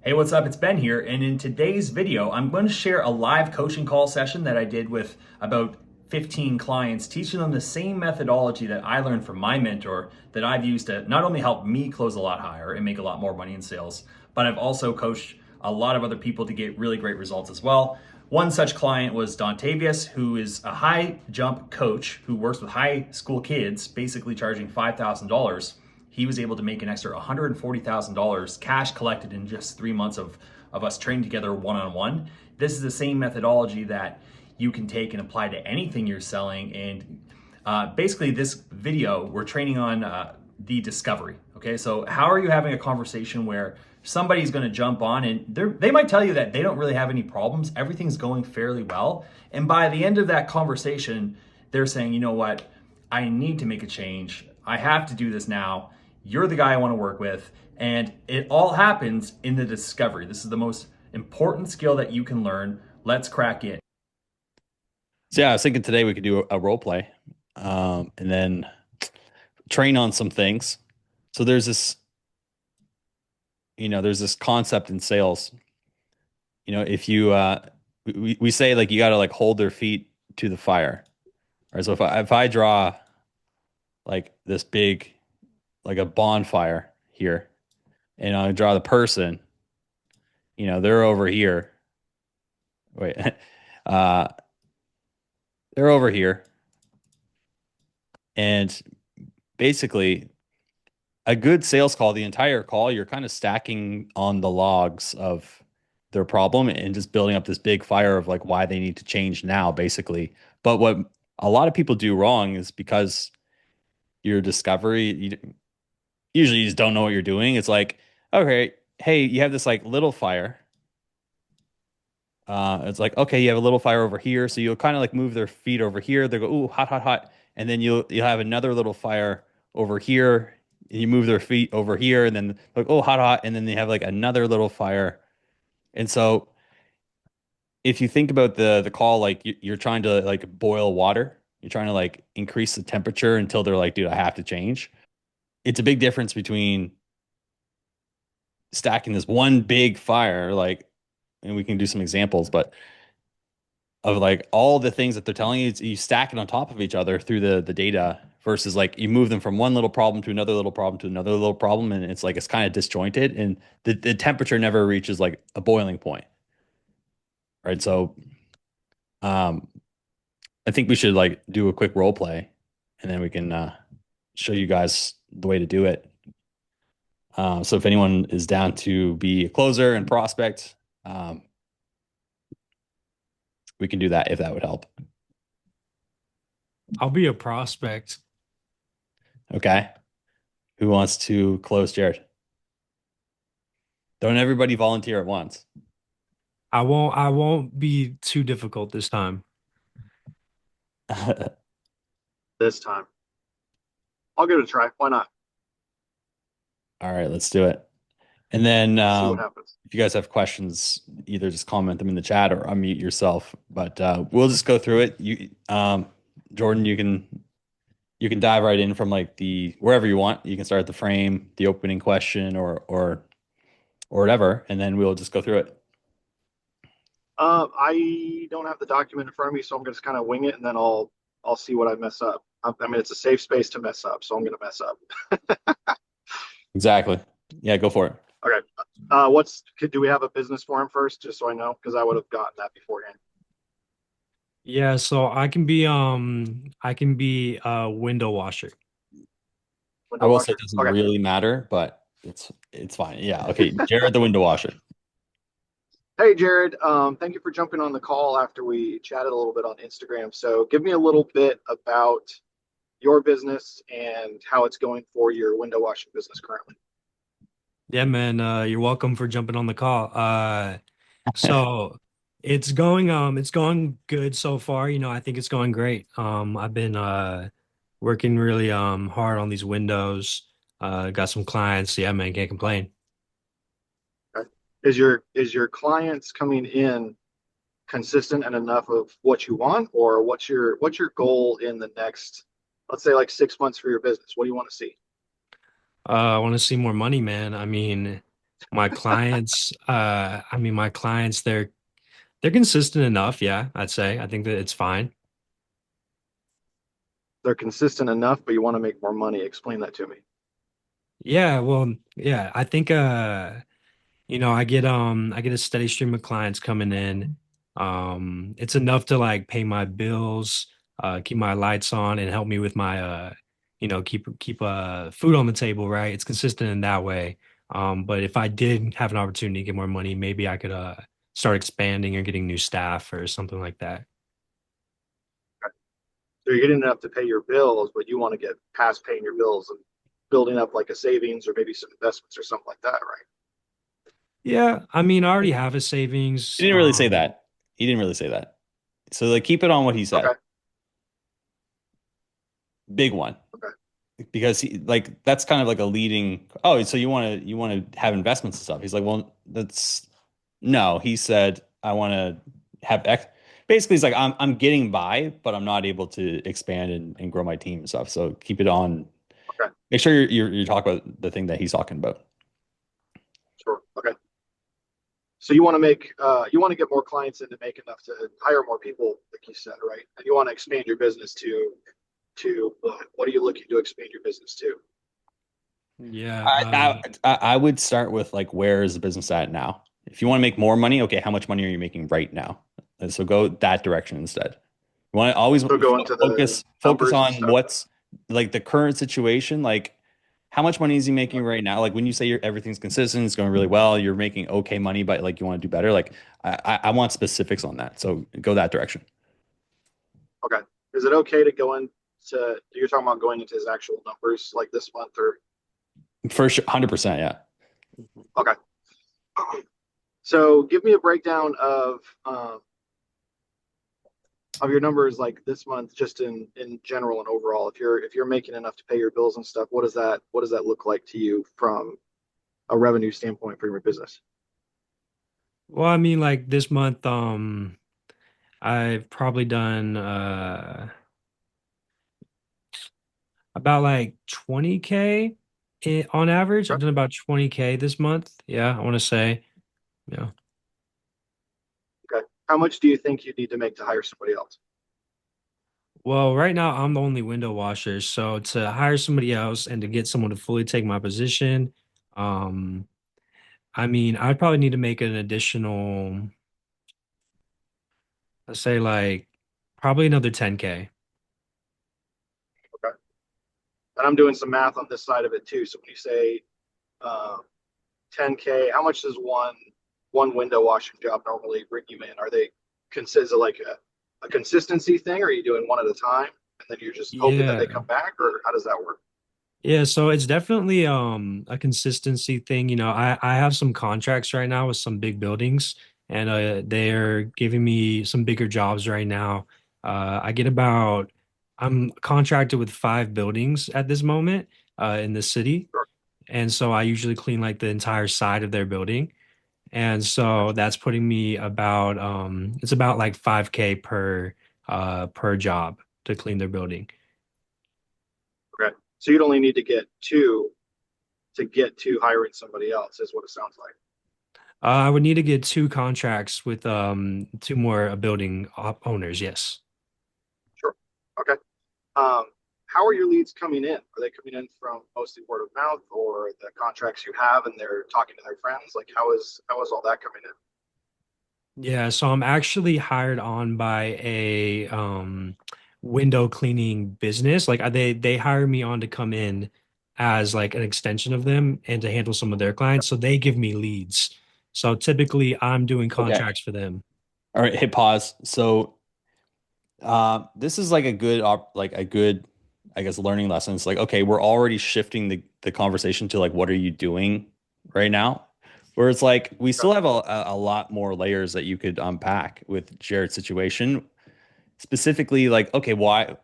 Hey, what's up? It's Ben here, and in today's video, I'm going to share a live coaching call session that I did with about 15 clients, teaching them the same methodology that I learned from my mentor that I've used to not only help me close a lot higher and make a lot more money in sales, but I've also coached a lot of other people to get really great results as well. One such client was Dontavius, who is a high jump coach who works with high school kids, basically charging $5,000. He was able to make an extra $140,000 cash collected in just 3 months of us training together one-on-one. This is the same methodology that you can take and apply to anything you're selling. And basically this video, we're training on the discovery. Okay, so how are you having a conversation where somebody's going to jump on and they might tell you that they don't really have any problems, everything's going fairly well, and by the end of that conversation they're saying, you know what, I need to make a change, I have to do this now, you're the guy I want to work with. And it all happens in the discovery. This is the most important skill that you can learn. Let's crack in. So yeah, I was thinking today we could do a role play, and then train on some things. So there's this concept in sales. If you we say like you got to like hold their feet to the fire. All right. So if I draw like this big like a bonfire here, and I draw the person, they're over here. Wait, uh, they're over here, and basically a good sales call, the entire call, you're kind of stacking on the logs of their problem and just building up this big fire of like why they need to change now, basically. But what a lot of people do wrong is because your discovery, usually you just don't know what you're doing. It's like, okay, hey, you have this like little fire. It's like, okay, you have a little fire over here. So you'll kind of like move their feet over here. They go, ooh, hot, hot, hot. And then you'll have another little fire over here. And you move their feet over here, and then like, oh, hot, hot. And then they have like another little fire. And so if you think about the call, like you're trying to like boil water, you're trying to like increase the temperature until they're like, dude, I have to change. It's a big difference between stacking this one big fire, like, and we can do some examples, but of like all the things that they're telling you, you stack it on top of each other through the data versus like you move them from one little problem to another little problem to another little problem, and it's like it's kind of disjointed, and the temperature never reaches like a boiling point, right? So um I think we should like do a quick role play, and then we can show you guys the way to do it. So if anyone is down to be a closer and prospect, we can do that if that would help. I'll be a prospect. Okay. Who wants to close, Jared? Don't everybody volunteer at once. I won't be too difficult this time. This time. I'll give it a try. Why not? All right, let's do it. And then See what happens. if you guys have questions, either just comment them in the chat or unmute yourself. But we'll just go through it. Jordan, you can dive right in from like the wherever you want. You can start at the frame, the opening question, or whatever, and then we'll just go through it. I don't have the document in front of me, so I'm just kind of wing it, and then I'll see what I mess up. I mean, it's a safe space to mess up, so I'm going to mess up. Exactly. Yeah, go for it. Okay. Do we have a business form first, just so I know? Because I would have gotten that beforehand. Yeah, so I can be a window washer. I Window will say washer. it doesn't Okay. really matter, but it's fine. Yeah. Okay. Jared, the window washer. Hey, Jared. Thank you for jumping on the call after we chatted a little bit on Instagram. So give me a little bit about your business and how it's going for your window washing business currently. Yeah, man, you're welcome for jumping on the call. So it's going good so far. I think it's going great. I've been working really hard on these windows. Got some clients. Yeah, man, can't complain. Okay. Is your clients coming in consistent and enough of what you want, or what's your goal in the next, let's say, like 6 months for your business? What do you want to see? I want to see more money, man. I mean, My clients, I mean, my clients, they're consistent enough. Yeah, I'd say. I think that it's fine. They're consistent enough, but you want to make more money. Explain that to me. Yeah, well, yeah, I think I get a steady stream of clients coming in. It's enough to like pay my bills, keep my lights on and help me with my keep food on the table, right? It's consistent in that way. But if I did have an opportunity to get more money, maybe I could start expanding or getting new staff or something like that. So you're getting enough to pay your bills, but you want to get past paying your bills and building up like a savings or maybe some investments or something like that, right? Yeah, I mean, I already He have a savings. didn't really say that. He didn't really say that. So like keep it on what he said. Okay. Big one. Okay. Because he like that's kind of like a leading, oh, so you want to have investments and stuff. He's like, well, that's no. He said, I want to have X. Basically, he's like, I'm getting by, but I'm not able to expand and grow my team and stuff. So keep it on. Okay. Make sure you talk about the thing that he's talking about. Sure. Okay. So you want to make you want to get more clients in to make enough to hire more people, like you said, right? And you want to expand your business to what are you looking to expand your business to? Yeah, I would start with like, where is the business at now? If you want to make more money, okay, how much money are you making right now? And so go that direction instead. You want to always So go into the focus numbers and on stuff. what's like the current situation. Like, how much money is he making right now? Like when you say everything's consistent, it's going really well, you're making okay money, but like you want to do better. Like I want specifics on that. So go that direction. Okay. Is it okay to go into you're talking about going into his actual numbers like this month or For sure, 100%. Yeah. okay. So give me a breakdown of your numbers like this month, just in general and overall. If you're making enough to pay your bills and stuff, what does that look like to you from a revenue standpoint for your business? well, I mean, like this month, I've probably done about like 20K on average. I've Okay. done about 20K this month. Yeah, I want to say. Yeah. Okay. How much do you think you need to make to hire somebody else? Well, right now I'm the only window washer, so to hire somebody else and to get someone to fully take my position, um, I mean, I'd probably need to make an additional, let's say like probably another 10K. Okay. And I'm doing some math on this side of it too. So when you say uh, 10K, how much does one window washing job normally bring you in? Are they consider like a consistency thing, or are you doing one at a time and then you're just hoping that they Yeah. come back, or how does that work? Yeah, so it's definitely a consistency thing. You know, I have some contracts right now with some big buildings and they're giving me some bigger jobs right now. I get about I'm contracted with 5 buildings at this moment in the city. Sure. And so I usually clean like the entire side of their building. And so that's putting me about it's about like 5K per job to clean their building. Okay. So you'd only need to get two to get to hiring somebody else, is what it sounds like. I would need to get 2 contracts with 2 more building owners. Yes. Sure. Okay. Um, how are your leads coming in? Are they coming in from mostly word of mouth or the contracts you have and they're talking to their friends? Like how is all that coming in? Yeah. So I'm actually hired on by a window cleaning business. Like they hire me on to come in as like an extension of them and to handle some of their clients. So they give me leads. So typically I'm doing Okay. contracts for them. All right. Hit pause. So this is like a good like a good, I guess, learning lesson. It's like, okay, we're already shifting the conversation to like, what are you doing right now? Where it's like we still have a lot more layers that you could unpack with Jared's situation. Specifically, like, okay, why?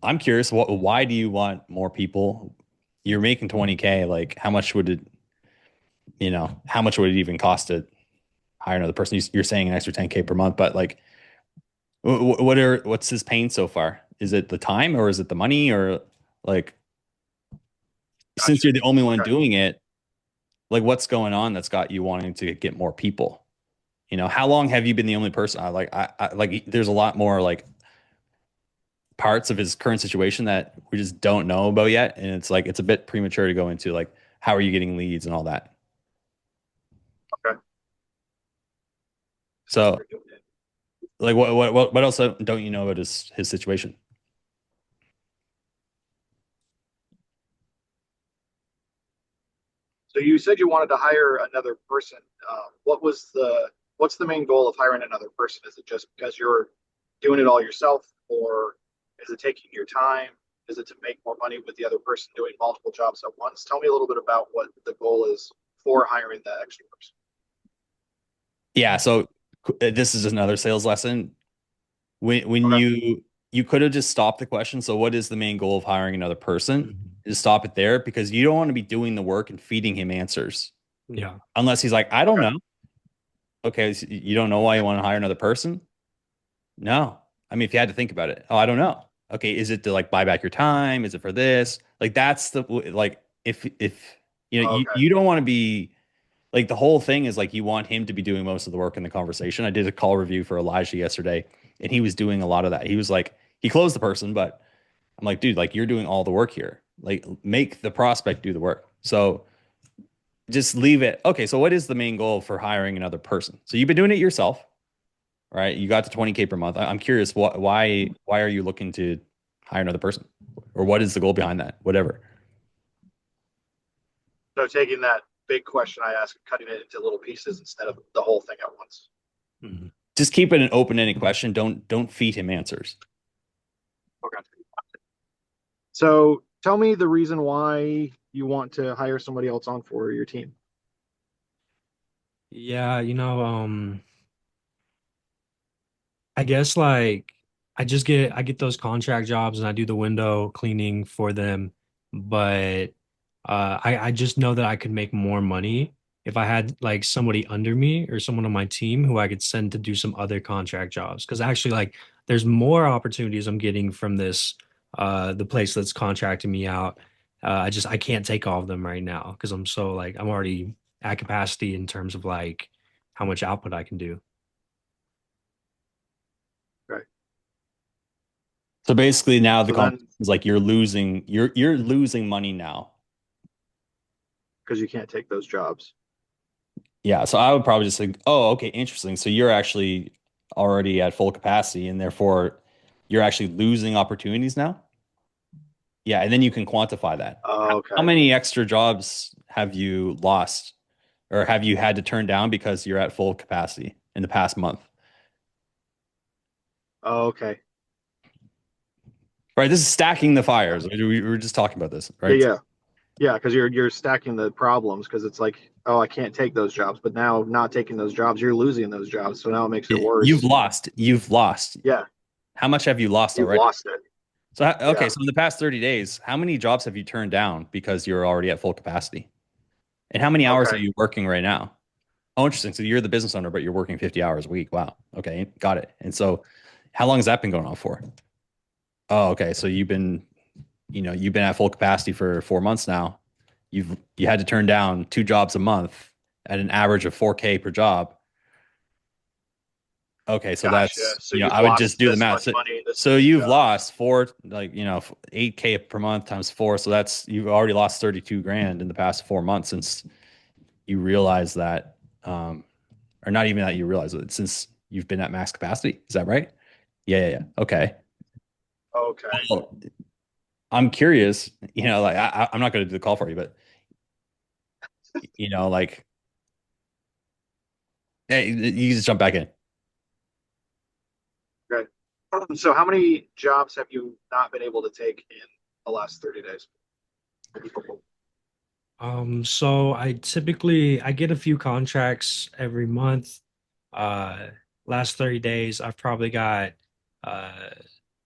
I'm curious. Why do you want more people? You're making 20K. Like, how much would it? How much would it even cost to hire another person? You're saying an extra 10K per month, but like, what's his pain so far? Is it the time or is it the money or like since Gotcha. you're the only one Okay. doing it, Like, what's going on that's got you wanting to get more people? How long have you been the only person? Like, there's a lot more like parts of his current situation that we just don't know about yet, and it's like it's a bit premature to go into like how are you getting leads and all that. Okay. So, like, what else don't you know about his situation? So you said you wanted to hire another person. What's the main goal of hiring another person? Is it just because you're doing it all yourself, or is it taking your time? Is it to make more money with the other person doing multiple jobs at once? Tell me a little bit about what the goal is for hiring that extra person. Yeah, so this is another sales lesson. When Okay. you could have just stopped the question. So what is the main goal of hiring another person? Mhm. Just stop it there because you don't want to be doing the work and feeding him answers. Yeah. Unless he's like, I don't Okay. know. Okay, so you don't know why you want to hire another person? No. I mean, if you had to think about it, oh, I don't know. Okay, is it to like buy back your time? Is it for this? Like that's the like if Okay. you don't want to be like the whole thing is like you want him to be doing most of the work in the conversation. I did a call review for Elijah yesterday, and he was doing a lot of that. He was like, he closed the person, but I'm like, dude, like you're doing all the work here. Like make the prospect do the work. So just leave it. Okay, so what is the main goal for hiring another person? So you've been doing it yourself, right? You got to 20K per month. I'm curious, why are you looking to hire another person, or what is the goal behind that? Whatever. So taking that big question I asked and cutting it into little pieces instead of the whole thing at once. Mhm. Just keep it an open-ended question. Don't feed him answers. Okay. So tell me the reason why you want to hire somebody else on for your team. Yeah, I guess like I get those contract jobs and I do the window cleaning for them, but I just know that I could make more money if I had like somebody under me or someone on my team who I could send to do some other contract jobs. Because actually, like, there's more opportunities I'm getting from this the place that's contracting me out. I can't take all of them right now because I'm so like I'm already at capacity in terms of like how much output I can do. Right. So basically, now the So conversation then, is like you're losing money now. because you can't take those jobs. Yeah. So I would probably just think, oh, okay, interesting. So you're actually already at full capacity, and therefore you're actually losing opportunities now. Yeah, and then you can quantify that. How Okay. many extra jobs have you lost, or have you had to turn down because you're at full capacity in the past month? Okay. Right. This is stacking the Yeah. fires. We were just talking about this, Yeah. right? Yeah. Yeah. Because you're stacking the problems because it's like, oh, I can't take those jobs, but now not taking those jobs, you're losing those jobs. So now it makes it You've worse. lost. You've lost. Yeah. How much have you lost You've already? lost it. So, okay, Yeah. so in the past 30 days, how many jobs have you turned down because you're already at full capacity? And how many hours are Okay. you working right now? Oh, interesting. So you're the business owner, but you're working 50 hours a week. Wow. Okay, got it. And so how long has that been going on for? Oh, okay. So you've been at full capacity for 4 months now. You had to turn down 2 jobs a month at an average of 4K per job. Okay, so Gotcha. that's, So you've I would just lost do the this math. much So, money. This so many you've jobs. lost four, like, 8K per month times four. So you've already lost 32 grand in the past 4 months since you realize that, or not even that you realize it, since you've been at max capacity. Is that right? Yeah, yeah, yeah. Okay. Okay. Well, I'm curious, like I'm not going to do the call for you, but, like, hey, you can just jump back in. Okay. So how many jobs have you not been able to take in the last 30 days? So I get a few contracts every month. Uh, Last 30 days, I've probably got uh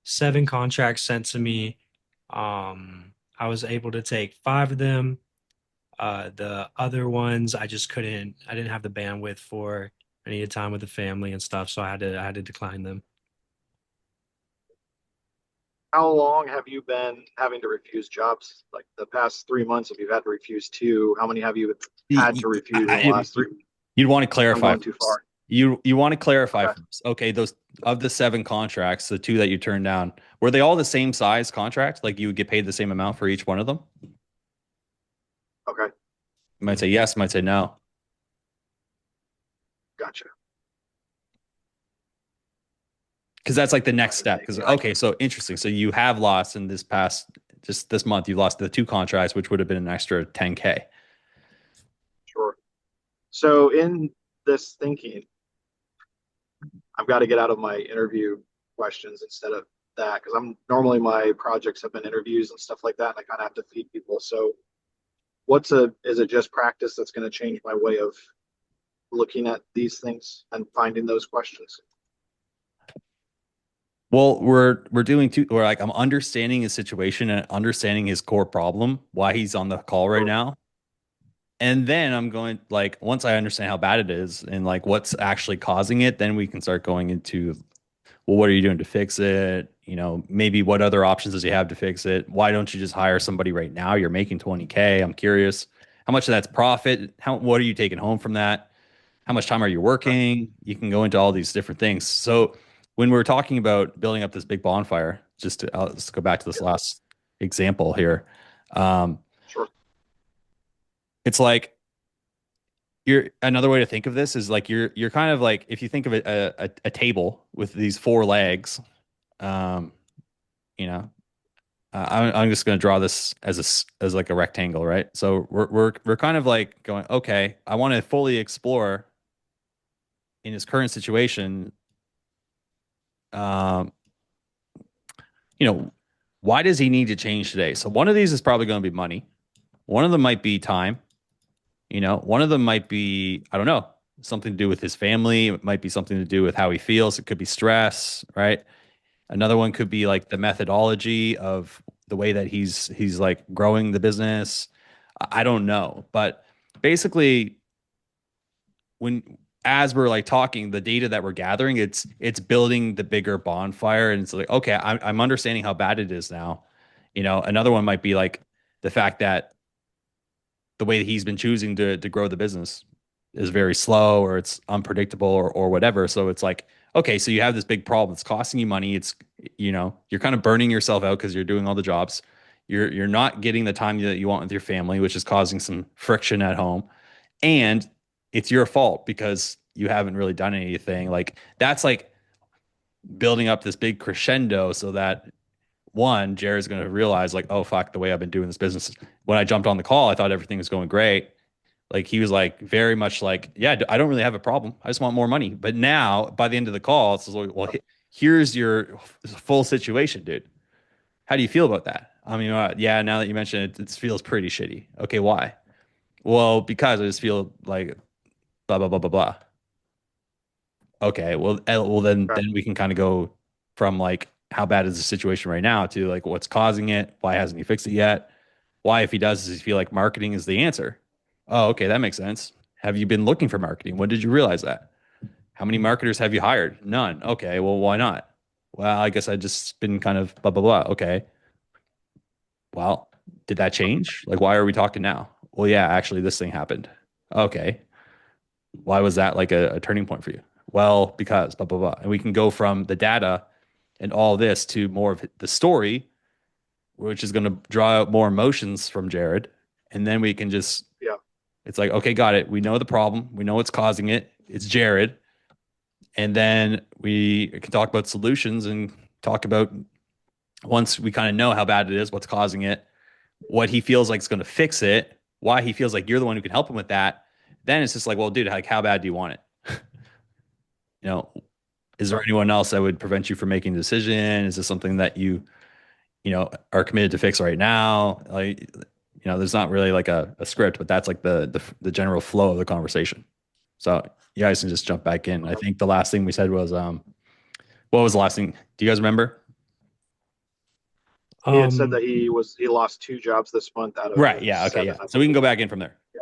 7 contracts sent to me. I was able to take 5 of them. The other ones I didn't have the bandwidth for. I needed time with the family and stuff, so I had to decline them. How long have you been having to refuse jobs? Like the past 3 months, if you've had to refuse two, how many have you had to refuse in the last 3. You'd want to I'm clarify. going too far. You want to clarify Okay. first. Okay, those of the 7 contracts, the 2 that you turned down, were they all the same size contract? Like you would get paid the same amount for each one of them? Okay. You might say yes, might say no. Gotcha. Because that's like the next step. Right. Because okay, so interesting. So you have lost in this past just this month, you lost the 2 contracts, which would have been an extra 10K. Sure. So in this thinking, I've got to get out of my interview questions instead of that, because I'm normally my projects have been interviews and stuff like that, and I kind of have to feed people. So is it just practice that's going to change my way of looking at these things and finding those questions? Well, we're doing two. We're like I'm understanding his situation and understanding his core problem, why he's on the call right now. And then I'm going like once I understand how bad it is and like what's actually causing it, then we can start going into, well, what are you doing to fix it? You know, maybe what other options does he have to fix it? Why don't you just hire somebody right now? You're making 20K. I'm curious how much of that's profit. What are you taking home from that? How much time are you working? You can go into all these different things. So when we're talking about building up this big bonfire, let's go back to this last example here. Sure. It's like you're another way to think of this is like you're kind of like if you think of a table with these 4 legs, um, you know, I'm just going to draw this as like a rectangle, right? So we're kind of like going, okay, I want to fully explore in his current situation, um, you know, why does he need to change today? So one of these is probably going to be money. One of them might be time. You know, one of them might be, I don't know, something to do with his family. It might be something to do with how he feels. It could be stress, right? Another one could be like the methodology of the way that he's like growing the business. I don't know, but basically, when as we're like talking, the data that we're gathering, it's building the bigger bonfire, and it's like okay, I'm understanding how bad it is now. You know, another one might be like the fact that the way that he's been choosing to grow the business is very slow or it's unpredictable or whatever. So it's like, okay, so you have this big problem. It's costing you money. It's, you know, you're kind of burning yourself out because you're doing all the jobs. You're not getting the time that you want with your family, which is causing some friction at home. And it's your fault because you haven't really done anything. Like that's like building up this big crescendo so that one, Jared's going to realize like, oh fuck, the way I've been doing this business. When I jumped on the call, I thought everything was going great. Like he was like very much like, yeah, I don't really have a problem. I just want more money. But now by the end of the call, it's like, well, here's your full situation, dude. How do you feel about that? I mean, yeah, now that you mention it, it feels pretty shitty. Okay, why? Well, because I just feel like blah blah blah blah blah. Okay, well then we can kind of go from like how bad is the situation right now to like what's causing it? Why hasn't he fixed it yet? Why, if he does he feel like marketing is the answer? Oh, okay, that makes sense. Have you been looking for marketing? When did you realize that? How many marketers have you hired? None. Okay, well, why not? Well, I guess I just been kind of blah blah blah. Okay. Well, did that change? Like, why are we talking now? Well, yeah, actually, this thing happened. Okay. Why was that like a turning point for you? Well, because blah blah blah. And we can go from the data and all this to more of the story, which is going to draw out more emotions from Jared. And then we can just, Yeah. it's like, okay, got it. We know the problem. We know what's causing it. It's Jared. And then we can talk about solutions and talk about once we kind of know how bad it is, what's causing it, what he feels like is going to fix it, why he feels like you're the one who can help him with that. Then it's just like, well, dude, like, how bad do you want it? You know, is there anyone else that would prevent you from making a decision? Is this something that you know, are committed to fix right now? Like, you know, there's not really like a script, but that's like the general flow of the conversation. So you guys can just jump back in. I think the last thing we said was, what was the last thing? Do you guys remember? He had said that he lost 2 jobs this month out of Right. Yeah. Okay. 7. Yeah. So we can go back in from there. Yeah.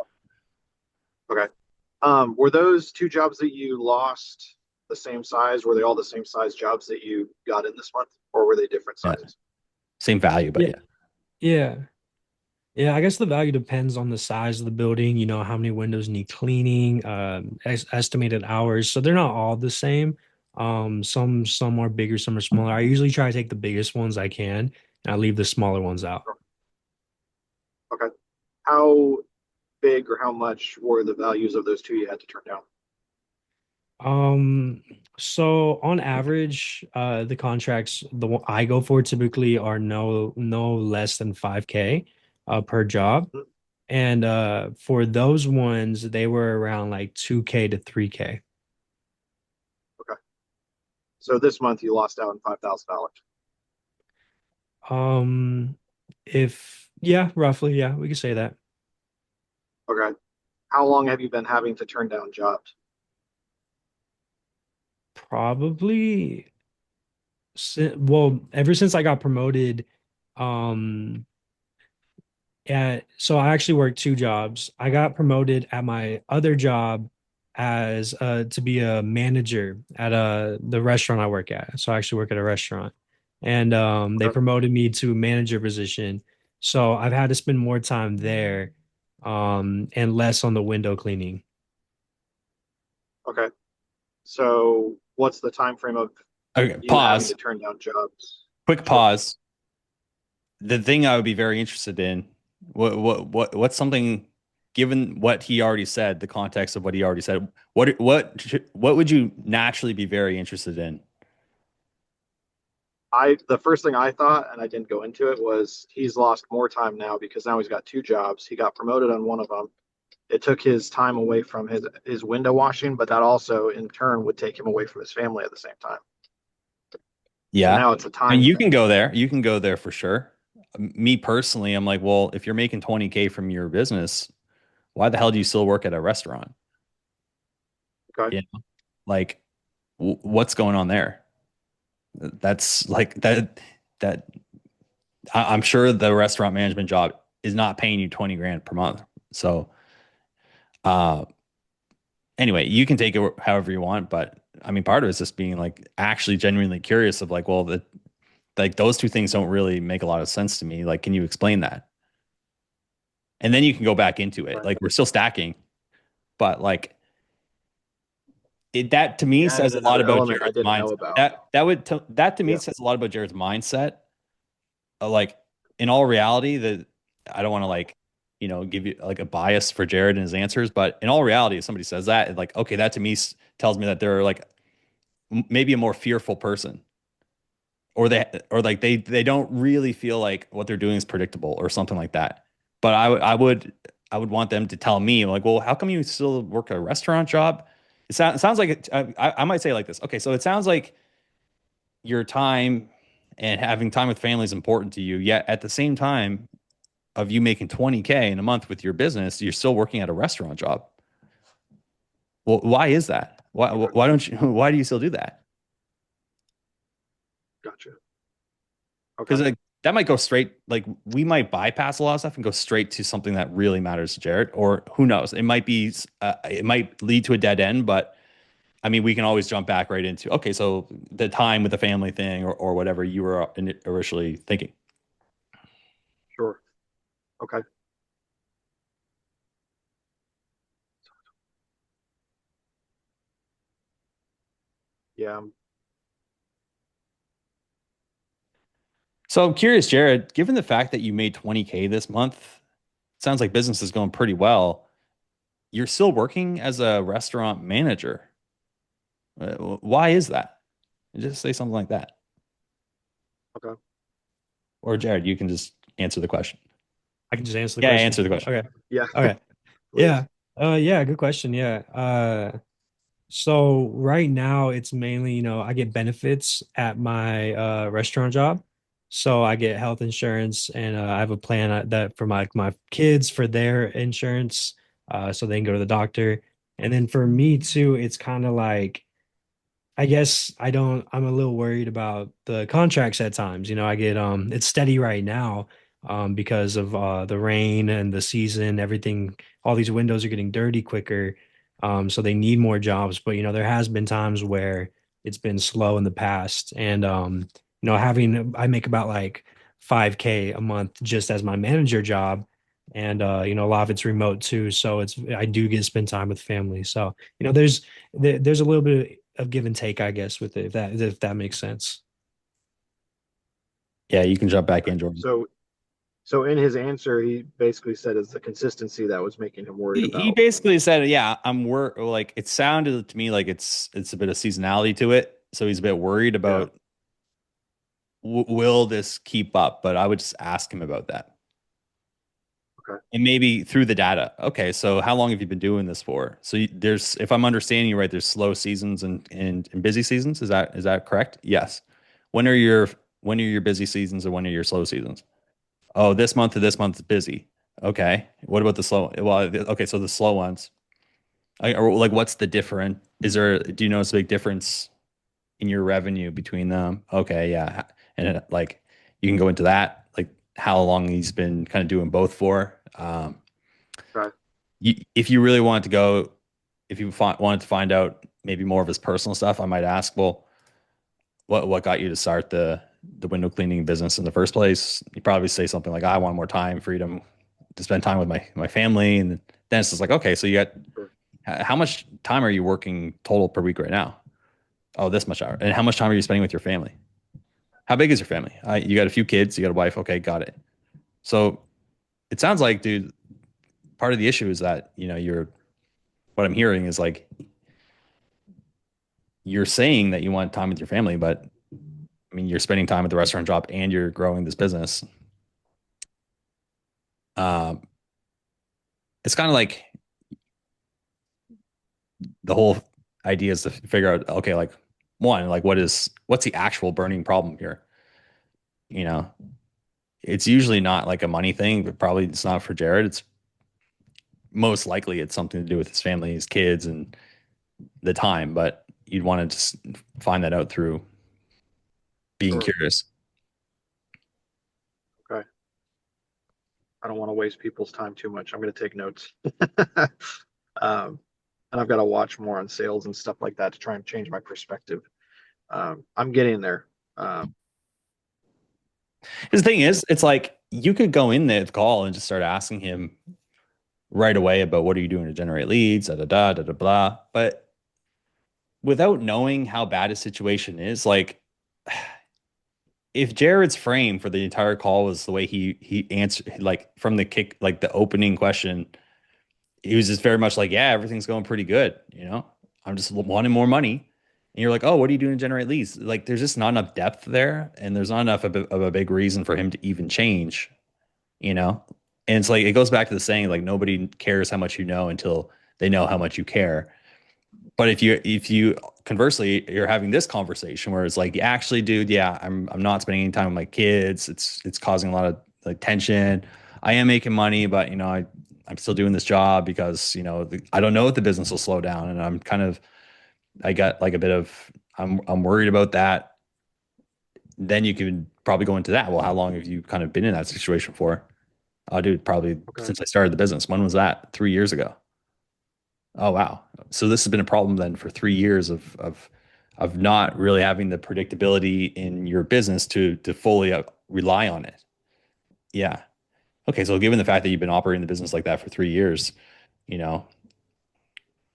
Okay. Were those 2 jobs that you lost the same size? Were they all the same size jobs that you got in this month, or were they different Yeah. sizes? Same value, but yeah. Yeah. Yeah, I guess the value depends on the size of the building, how many windows need cleaning, estimated hours. So they're not all the same. Some are bigger, some are smaller. I usually try to take the biggest ones I can, and I leave the smaller ones out. Okay. How big or how much were the values of those two you had to turn down? Um, so on average, the contracts the one I go for typically are no less than 5K per job. Hmm. And for those ones, they were around like 2K to 3K. Okay. So this month you lost out on $5,000. Um, if yeah, roughly, yeah, we could say that. Okay. How long have you been having to turn down jobs? Probably well, ever since I got promoted, um, so I actually worked two jobs. I got promoted at my other job as to be a manager at the restaurant I work at. So I actually work at a restaurant, and they Okay. promoted me to manager position. So I've had to spend more time there, and less on the window cleaning. Okay. So what's the time frame of Okay, you having to pause. turn down jobs? Quick Sure. pause. The thing I would be very interested in, what's something, given what he already said, the context of what he already said, what would you naturally be very interested in? The first thing I thought, and I didn't go into it, was he's lost more time now because now he's got two jobs. He got promoted on one of them. It took his time away from his window washing, but that also in turn would take him away from his family at the same time. So Yeah. now it's a I mean, time you thing. can go there. You can go there for sure. Me personally, I'm like, well, if you're making 20K from your business, why the hell do you still work at a restaurant? Okay. You know, like what's going on there? That's like that I'm sure the restaurant management job is not paying you 20 grand per month. So, uh, anyway, you can take it however you want, but I mean, part of it's just being like actually genuinely curious of like, well, like those two things don't really make a lot of sense to me. Like, can you explain that? And then you can go back into it. Right. Like, we're still stacking, but like that to me You says added a lot another about element I Jared's didn't know mindset. about. That to me Yeah. says a lot about Jared's mindset. Like, in all reality, that I don't want to like, give you like a bias for Jared and his answers, but in all reality, if somebody says that, like, okay, that to me tells me that they're like maybe a more fearful person, or like they don't really feel like what they're doing is predictable or something like that. But I would want them to tell me like, well, how come you still work a restaurant job? It sounds like I might say it like this. Okay, so it sounds like your time and having time with family is important to you. Yet at the same time of you making 20K in a month with your business, you're still working at a restaurant job. Well, why is that? Okay. Why don't you? Why do you still do that? Gotcha. Okay. Because like that might go straight. Like we might bypass a lot of stuff and go straight to something that really matters to Jared, or who knows? It might be. It might lead to a dead end, but I mean, we can always jump back right into okay. So the time with the family thing, or whatever you were originally thinking. Sure. Okay. Yeah. So I'm curious, Jared, given the fact that you made 20K this month, sounds like business is going pretty well. You're still working as a restaurant manager. Why is that? Just say something like that. Okay. Or Jared, you can just answer the question. I can just answer the Yeah, question. answer the question. Okay. Yeah. Okay. Please. Yeah. Yeah, good question. Yeah. So right now it's mainly, I get benefits at my restaurant job. So I get health insurance and I have a plan that for my kids for their insurance so they can go to the doctor. And then for me too, it's kind of like I guess I'm a little worried about the contracts at times. I get it's steady right now because of the rain and the season, everything, all these windows are getting dirty quicker. So they need more jobs, but there has been times where it's been slow in the past. And having I make about like 5K a month just as my manager job. and a lot of it's remote too. So I do get to spend time with family. So there's a little bit of give and take, I guess, with it, if that makes sense. Yeah, you can jump back Okay. in, Jordan. So in his answer, he basically said it's the consistency that was making him worried He about. basically said, "Yeah, like it sounded to me like it's a bit of seasonality to it, so he's a bit worried Yeah. about will this keep up?" But I would just ask him about that, Okay. and maybe through the data. Okay, so how long have you been doing this for? So there's, if I'm understanding you right, there's slow seasons and busy seasons. Is that correct? Yes. When are your when are your busy seasons and when are your slow seasons? Oh, this month to this month is busy. Okay. What about the slow? Well, okay, so the slow ones. Or like, what's the difference? Do you notice a big difference in your revenue between them? Okay, yeah. And like, you can go into that, like how long he's been kind of doing both for. Right. If you really wanted to go, if you wanted to find out maybe more of his personal stuff, I might ask, well, what got you to start the window cleaning business in the first place? You probably say something like, I want more time, freedom to spend time with my family. And then it's just like, okay, so you got, Sure. how much time are you working total per week right now? Oh, this much hour. And how much time are you spending with your family? How big is your family? You got a few kids, you got a wife. Okay, got it. So it sounds like, dude, part of the issue is that, what I'm hearing is like, you're saying that you want time with your family, but I mean, you're spending time at the restaurant job and you're growing this business. Um, it's kind of like the whole idea is to figure out, okay, like one, like what's the actual burning problem here? You know, it's usually not like a money thing, but probably it's not for Jared. It's most likely it's something to do with his family, his kids, and the time. But you'd want to just find that out through being Sure. curious. Okay. I don't want to waste people's time too much. I'm going to take notes. um, and I've got to watch more on sales and stuff like that to try and change my perspective. I'm getting there. Um, The thing is, it's like you could go in there the call and just start asking him right away about what are you doing to generate leads, da da da da da blah. But without knowing how bad his situation is, like if Jared's frame for the entire call was the way he answered, like from the kick, like the opening question, he was just very much like, yeah, everything's going pretty good. I'm just wanting more money. And you're like, oh, what are you doing to generate leads? Like, there's just not enough depth there, and there's not enough of a big reason for him to even change. You know, and it's like it goes back to the saying, like nobody cares how much you know until they know how much you care. But if you conversely you're having this conversation where it's like, actually, dude, yeah, I'm not spending any time with my kids. It's causing a lot of like tension. I am making money, but I'm still doing this job because I don't know if the business will slow down, and I got like a bit of I'm worried about that. Then you can probably go into that. Well, how long have you kind of been in that situation for? Oh, dude, probably okay. since I started the business. When was that? 3 years ago. Oh wow. So this has been a problem then for 3 years of not really having the predictability in your business to fully rely on it. Yeah. Okay. So given the fact that you've been operating the business like that for 3 years, you know,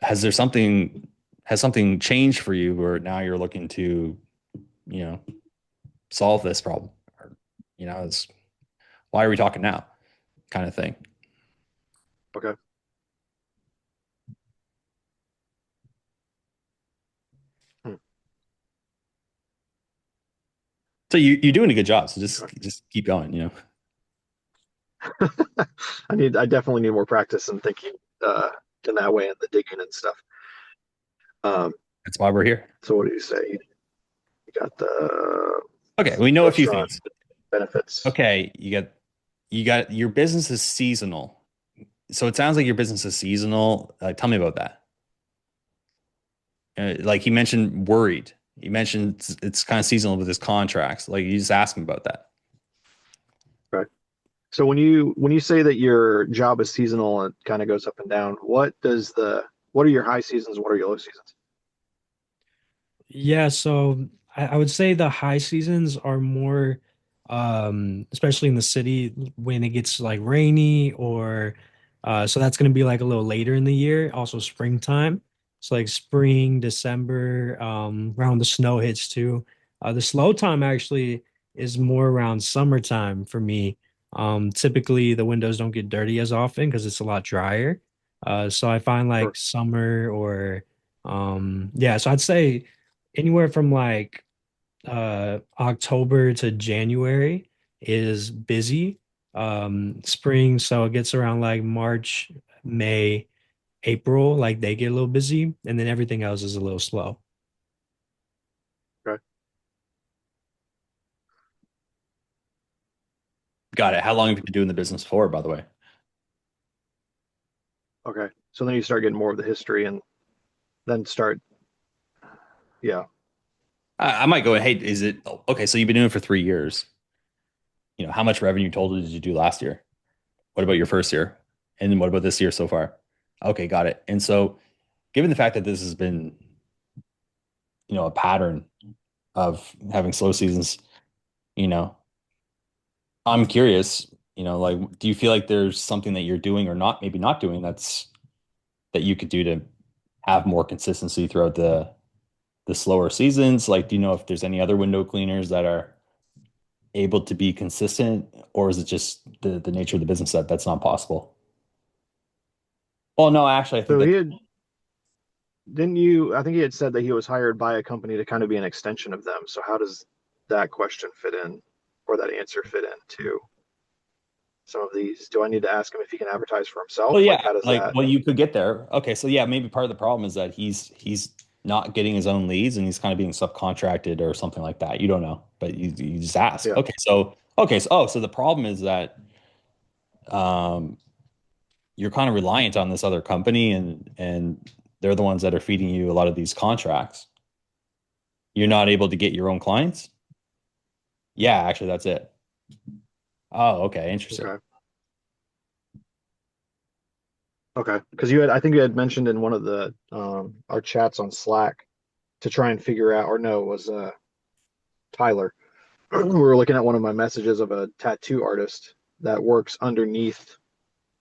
has there something has something changed for you where now you're looking to, you know, solve this problem? Or, it's why are we talking now? Kind of thing. Okay. Hmm. So you're doing a good job. So just Okay. just keep going. I definitely need more practice in thinking in that way and the digging and stuff. Um, That's why we're here. so what do you say? You got the Okay, we know a few restaurant things. benefits. Okay, you got your business is seasonal. So it sounds like your business is seasonal. Tell me about that. Like he mentioned worried. He mentioned it's kind of seasonal with his contracts. Like you just ask him about that. Right. So when you say that your job is seasonal and kind of goes up and down, what are your high seasons? What are your low seasons? Yeah, so I would say the high seasons are more especially in the city when it gets like rainy or so that's going to be like a little later in the year, also springtime. So like spring, December, around the snow hits too. The slow time actually is more around summertime for me. Typically the windows don't get dirty as often because it's a lot drier. So I find Sure. like summer or yeah, so I'd say anywhere from like October to January is busy. Spring, so it gets around like March, May, April, like they get a little busy, and then everything else is a little slow. Okay. Got it. How long have you been doing the business for, by the way? Okay. So then you start getting more of the history and then start, yeah. I might go, hey, is it okay? So you've been doing it for 3 years. How much revenue total did you do last year? What about your first year? And then what about this year so far? Okay, got it. And so, given the fact that this has been, a pattern of having slow seasons, you know, I'm curious, like, do you feel like there's something that you're doing or not, maybe not doing that you could do to have more consistency throughout the slower seasons? Like, do you know if there's any other window cleaners that are able to be consistent, or is it just the nature of the business that that's not possible? Well, no, actually, I think So that didn't you, I think he had said that he was hired by a company to kind of be an extension of them. So how does that question fit in or that answer fit into some of these? Do I need to ask him if he can advertise for well, himself? Like, yeah, how does like, that? well, you could get there. Okay, so yeah, maybe part of the problem is that he's not getting his own leads and he's kind of being subcontracted or something like that. You don't know, but you just ask. Yeah. So the problem is that um you're kind of reliant on this other company, and they're the ones that are feeding you a lot of these contracts. You're not able to get your own clients. Yeah, actually, that's it. Oh, okay, interesting. Okay. Okay. Because you had, I think you had mentioned in one of the our chats on Slack to try and figure out, or no, it was Tyler. We were looking at one of my messages of a tattoo artist that works underneath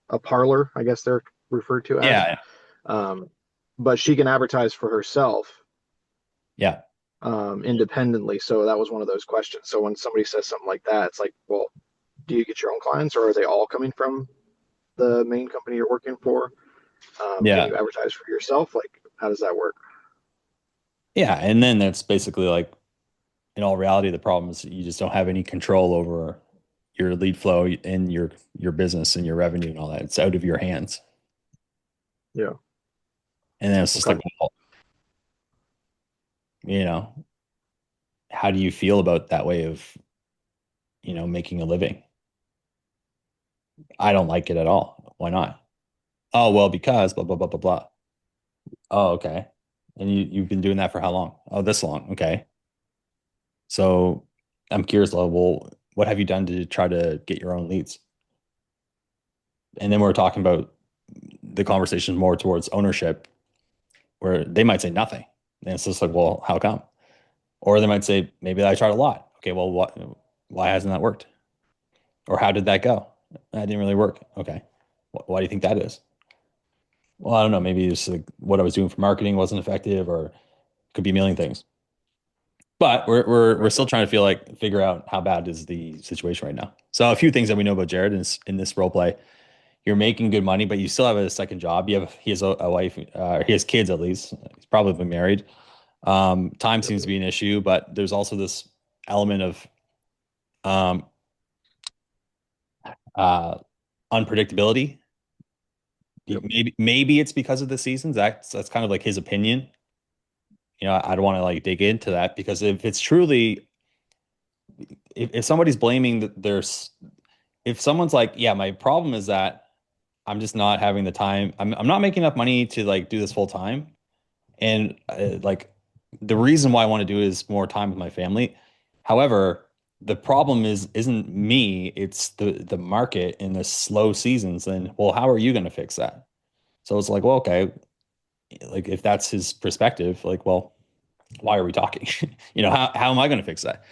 a parlor, I guess they're referred to as. Yeah, Um, but she can advertise for herself yeah, independently. So that was one of those questions. So when somebody says something like that, it's like, well, do you get your own clients or are they all coming from the main company you're working for? Can yeah, you advertise for yourself? Like, how does that work? yeah. And then that's basically like, in all reality, the problem is you just don't have any control over your lead flow and your business and your revenue and all that. It's out of your hands. Yeah. And then it's just Okay. like, well, you know, how do you feel about that way of, making a living? I don't like it at all. Why not? Oh, well, because blah, blah, blah, blah, blah. Oh, okay. And you've been doing that for how long? Oh, this long. Okay. So I'm curious, well, what have you done to try to get your own leads? And then we're talking about the conversation more towards ownership, where they might say nothing. And it's just like, well, how come? Or they might say, maybe I tried a lot. Okay, well, why hasn't that worked? Or how did that go? That didn't really work. Okay. Why do you think that is? Well, I don't know. Maybe it's like what I was doing for marketing wasn't effective, or could be a million things. But we're Right. still trying to figure out how bad is the situation right now. So a few things that we know about Jared is in this role play. You're making good money, but you still have a second job. He has a wife. He has kids at least. He's probably been married. Time Yep. seems to be an issue, but there's also this element of um, uh, unpredictability. Yep. Maybe it's because of the seasons. That's kind of like his opinion. I don't want to like dig into that, because if it's truly, if somebody's blaming that there's, if someone's like, yeah, my problem is that I'm just not having the time. I'm not making enough money to like do this full time. And like the reason why I want to do it is more time with my family. However, the problem isn't me, it's the market in the slow seasons. And well, how are you going to fix that? So it's like, well, okay, like if that's his perspective, like, well, why are we talking? How am I going to fix that?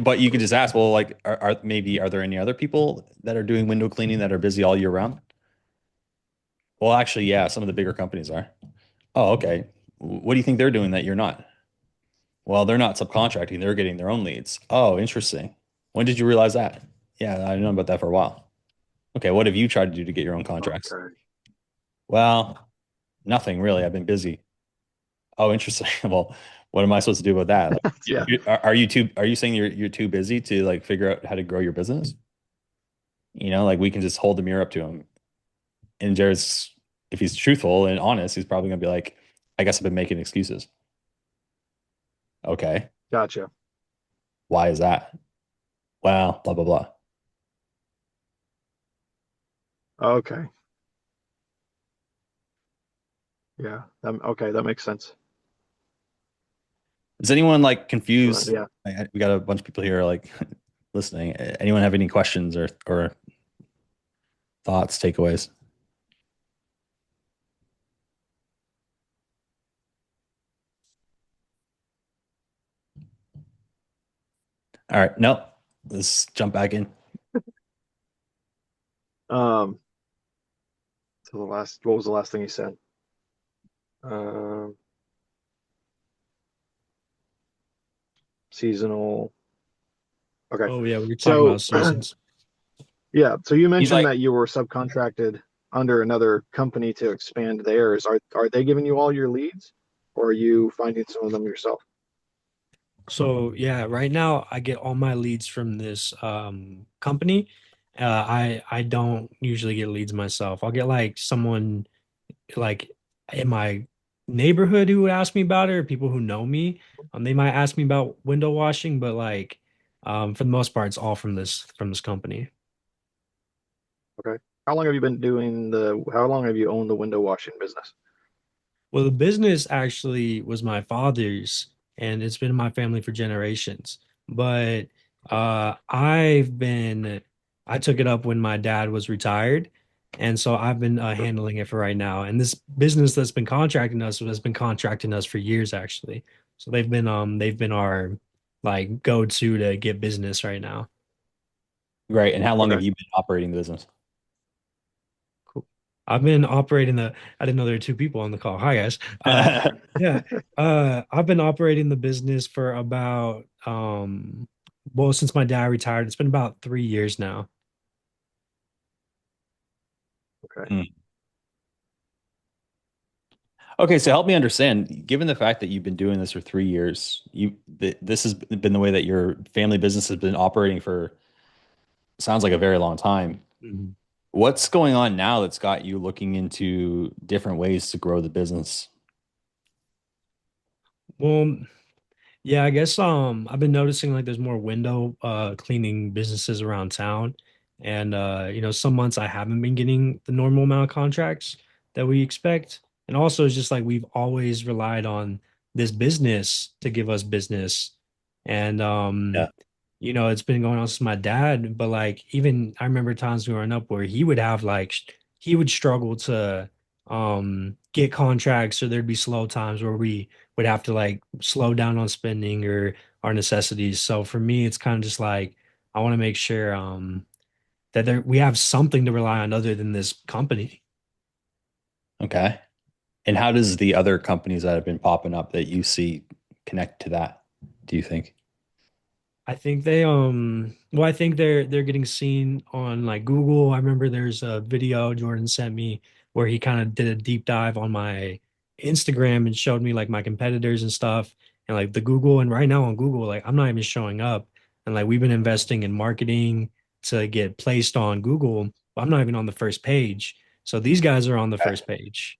But you could just ask, well, like, are there any other people that are doing window cleaning that are busy all year round? Well, actually, yeah, some of the bigger companies are. Oh, okay. What do you think they're doing that you're not? Well, they're not subcontracting, they're getting their own leads. Oh, interesting. When did you realize that? Yeah, I've known about that for a while. Okay, what have you tried to do to get your own contracts? Okay. Well, nothing really. I've been busy. Oh, interesting. Well, what am I supposed to do about that? Like, Yeah. are you saying you're too busy to like figure out how to grow your business? Like we can just hold the mirror up to him. And Jared's, if he's truthful and honest, he's probably gonna be like, I guess I've been making excuses. Okay. Gotcha. Why is that? Well, blah blah blah. Okay. Yeah. Okay. That makes sense. Is anyone like So, confused? yeah. We got a bunch of people here like listening. Anyone have any questions or thoughts, takeaways? All right, no, let's jump back in. Um, so what was the last thing you said? Um, Seasonal. Okay. Oh yeah, we were talking So, about seasons. yeah. So you He's mentioned like, that you were subcontracted under another company to expand theirs. Are they giving you all your leads, or are you finding some of them yourself? So yeah, right now I get all my leads from this company. I don't usually get leads myself. I'll get like someone like in my neighborhood who would ask me about it, or people who know me. They might ask me about window washing, but like for the most part, it's all from this company. Okay. How long have you owned the window washing business? Well, the business actually was my father's, and it's been in my family for generations. But I took it up when my dad was retired, and so I've been handling it for right now. And this business that's been contracting us has been contracting us for years, actually. So they've been our like go-to to get business right now. great. And how long Okay. have you been operating the business? Cool. I've been operating I didn't know there were two people on the call. Hi guys. Yeah. I've been operating the business for about well, since my dad retired, it's been about 3 years now. Okay. Hmm. Okay, so help me understand. Given the fact that you've been doing this for 3 years, this has been the way that your family business has been operating for sounds like a very long time. Mhm. What's going on now that's got you looking into different ways to grow the business? Well, yeah, I guess I've been noticing like there's more window cleaning businesses around town. And some months I haven't been getting the normal amount of contracts that we expect. And also it's just like we've always relied on this business to give us business. And Yeah. it's been going on since my dad, but like even I remember times growing up where he would have like he would struggle to get contracts, or there'd be slow times where we would have to like slow down on spending or our necessities. So for me, it's kind of just like I want to make sure that we have something to rely on other than this company. Okay. And how does the other companies that have been popping up that you see connect to that, do you think? I think I think they're getting seen on like Google. I remember there's a video Jordan sent me where he kind of did a deep dive on my Instagram and showed me like my competitors and stuff, and like the Google. And right now on Google, like I'm not even showing up, and like we've been investing in marketing to get placed on Google, but I'm not even on the first page. So these guys are on the Okay. first page.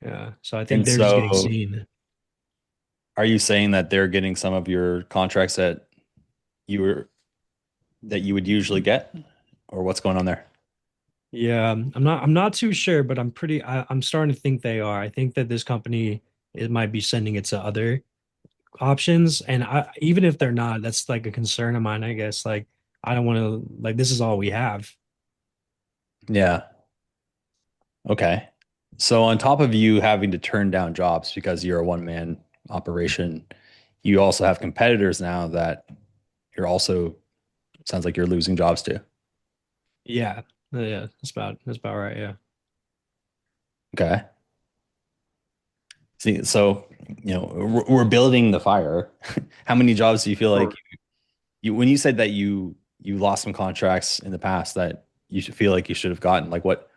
Yeah. So I think And they're just getting so seen. are you saying that they're getting some of your contracts you were that you would usually get, or what's going on there? Yeah, I'm not too sure, but I'm starting to think they are. I think that this company it might be sending it to other options. And even if they're not, that's like a concern of mine, I guess. Like I don't want to like this is all we have. Yeah. Okay. So on top of you having to turn down jobs because you're a one man operation, you also have competitors now that you're also, sounds like you're losing jobs to. Yeah, yeah, that's about right. Yeah. Okay. See, so we're building the fire. How many jobs do you feel like Sure. when you said that you lost some contracts in the past that you should feel like you should have gotten? Like what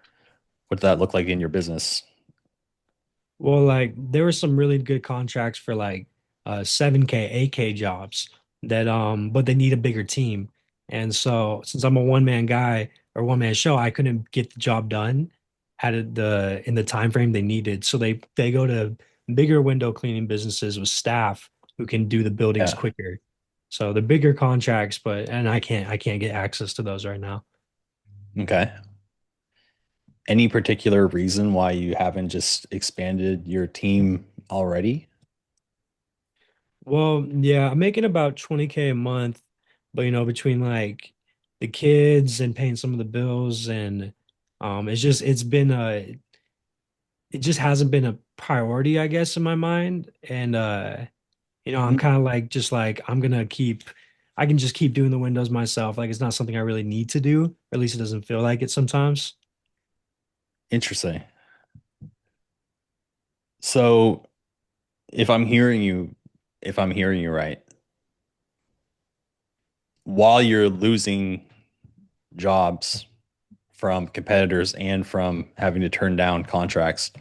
did that look like in your business? Well, like there were some really good contracts for like 7K, 8K jobs that but they need a bigger team. And so since I'm a one man guy or one man show, I couldn't get the job done the in the time frame they needed. So they go to bigger window cleaning businesses with staff who can do the buildings Yeah. quicker. So the bigger contracts, but and I can't get access to those right now. Okay. Any particular reason why you haven't just expanded your team already? Well, yeah, I'm making about 20K a month, but between like the kids and paying some of the bills and it just hasn't been a priority, I guess, in my mind. And I'm Mhm. kind of like just like I can just keep doing the windows myself. Like it's not something I really need to do, or at least it doesn't feel like it sometimes. Interesting. So if I'm hearing you, if I'm hearing you right, while you're losing jobs from competitors and from having to turn down contracts,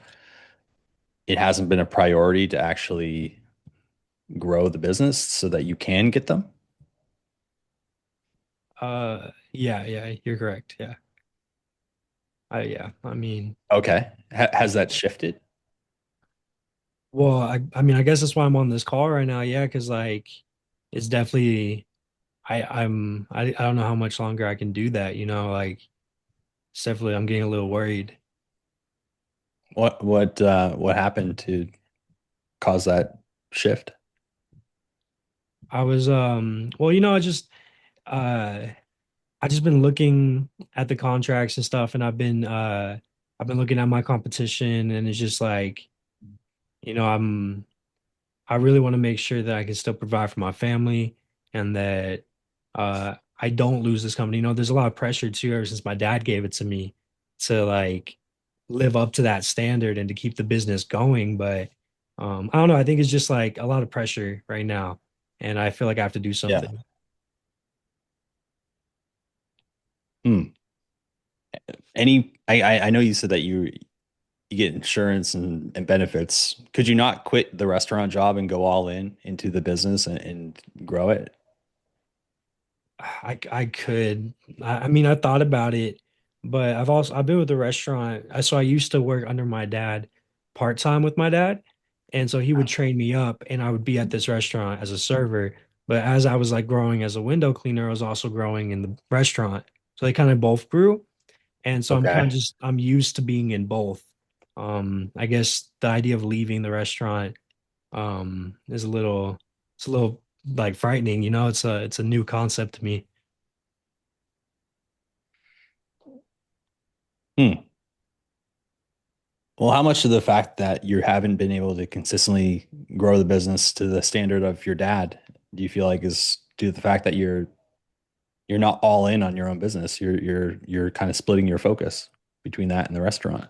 it hasn't been a priority to actually grow the business so that you can get them. Yeah, yeah, you're correct. Yeah. I mean, Okay. Has that shifted? well, I mean, I guess that's why I'm on this call right now. Yeah, because like it's definitely I don't know how much longer I can do that, like it's definitely I'm getting a little worried. What happened to cause that shift? I was well, uh I just been looking at the contracts and stuff and I've been looking at my competition and it's just like, you know, I'm I really want to make sure that I can still provide for my family and that I don't lose this company. There's a lot of pressure too, ever since my dad gave it to me to like live up to that standard and to keep the business going. But I don't know. I think it's just like a lot of pressure right now. And I feel like I have to do Yeah. something. Hmm. I know you said that you get insurance and benefits. Could you not quit the restaurant job and go all in into the business and grow it? I could. I mean, I thought about it, but I've been with the restaurant. So I used to work under my dad part time with my dad, and so he would train me up, and I would be at this restaurant as a server. But as I was like growing as a window cleaner, I was also growing in the restaurant. So they kind of both grew, and so I'm kind of Okay. just I'm used to being in both. I guess the idea of leaving the restaurant is a little like frightening. It's a new concept to me. Hmm. Well, how much of the fact that you haven't been able to consistently grow the business to the standard of your dad do you feel like is due to the fact that you're not all in on your own business? You're kind of splitting your focus between that and the restaurant.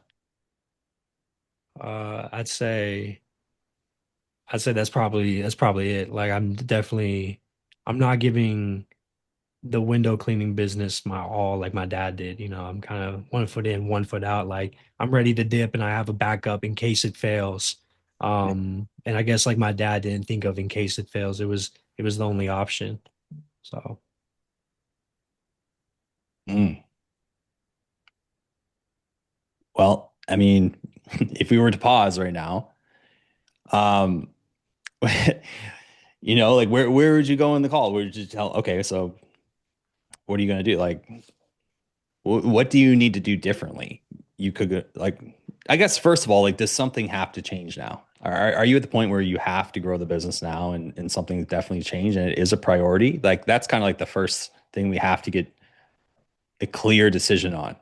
Uh, I'd say I'd say that's probably it. Like I'm not giving the window cleaning business my all like my dad did. I'm kind of 1 foot in, 1 foot out. Like I'm ready to dip and I have a backup in case it fails. And I guess like my dad didn't think of in case it fails. It was the only option. So Mm. Well, I mean, if we were to pause right now, um, like where would you go in the call? Would you tell, okay, so what are you going to do? Like, what do you need to do differently? You could like, I guess first of all, like, does something have to change now? Are you at the point where you have to grow the business now and something's definitely changed and it is a priority? Like that's kind of like the first thing we have to get a clear decision on.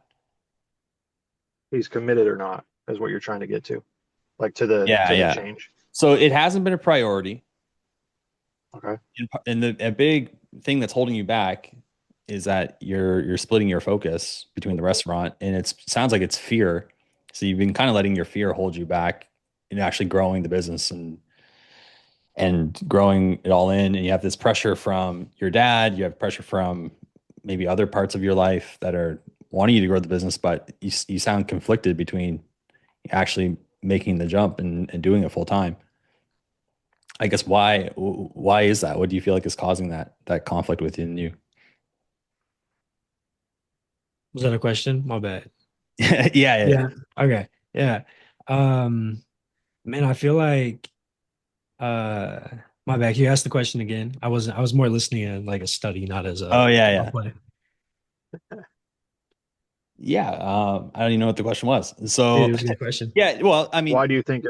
He's committed or not, is what you're trying to get to, like to the Yeah, to the yeah. change. So it hasn't been a priority. Okay. And a big thing that's holding you back is that you're splitting your focus between the restaurant, and it sounds like it's fear. So you've been kind of letting your fear hold you back in actually growing the business and growing it all in. And you have this pressure from your dad, you have pressure from maybe other parts of your life that are wanting you to grow the business, but you sound conflicted between actually making the jump and doing it full time. I guess why is that? What do you feel like is causing that conflict within you? Was that a question? My bad. Yeah, yeah. Yeah. Okay. Yeah. Um, man, I feel like uh my bad. Can you ask the question again? I was more listening at like a study, not as a Oh yeah, role yeah. play. Yeah. I don't even know what the question was. It So was a good question. yeah, well, I mean, Why do you think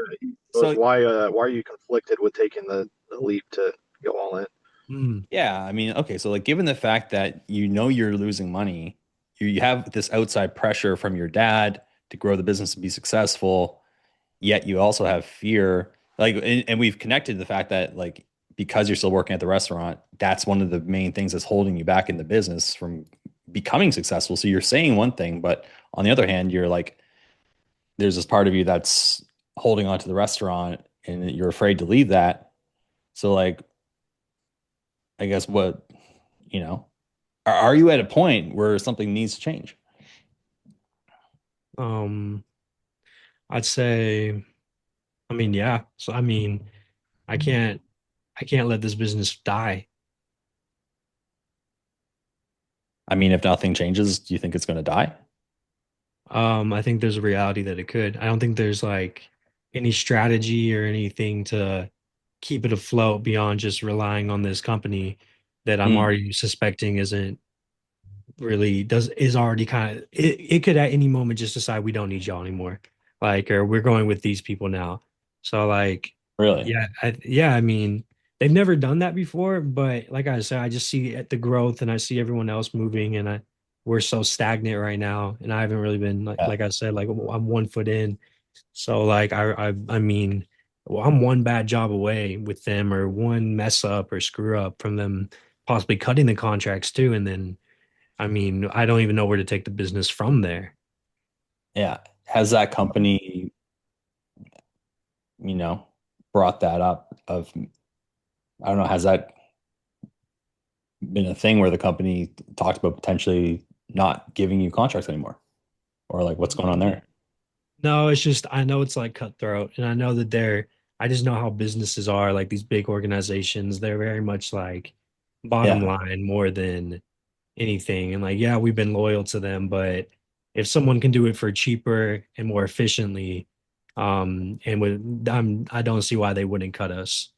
so why are you conflicted with taking the leap to go all in? Mm, yeah, I mean, okay, so like given the fact that you know you're losing money, you have this outside pressure from your dad to grow the business and be successful, yet you also have fear. Like, and we've connected the fact that like because you're still working at the restaurant, that's one of the main things that's holding you back in the business from becoming successful. So you're saying one thing, but on the other hand, you're like, there's this part of you that's holding on to the restaurant and you're afraid to leave that. So like, I guess what, you know, are you at a point where something needs to change? um, I'd say, I mean, yeah. So I mean, I can't I can't let this business die. I mean, if nothing changes, do you think it's going to die? I think there's a reality that it could. I don't think there's like any strategy or anything to keep it afloat beyond just relying on this company that I'm Mm, already suspecting isn't really does is already kind of it could at any moment just decide we don't need y'all anymore. Like or we're going with these people now. So like really? yeah, I mean they've never done that before, but like I said, I just see the growth and I see everyone else moving and we're so stagnant right now and I haven't really been Yeah. like I said like I'm 1 foot in. So like I mean well, I'm one bad job away with them or one mess up or screw up from them possibly cutting the contracts too and then I mean, I don't even know where to take the business from there. Yeah. Has that company, you know, brought that up of, I don't know, has that been a thing where the company talked about potentially not giving you contracts anymore? Or like what's going on there? No, it's just I know it's like cutthroat, and I know that I just know how businesses are, like these big organizations, they're very much like bottom Yeah. line more than anything. And like, yeah, we've been loyal to them, but if someone can do it for cheaper and more efficiently, and I don't see why they wouldn't cut us.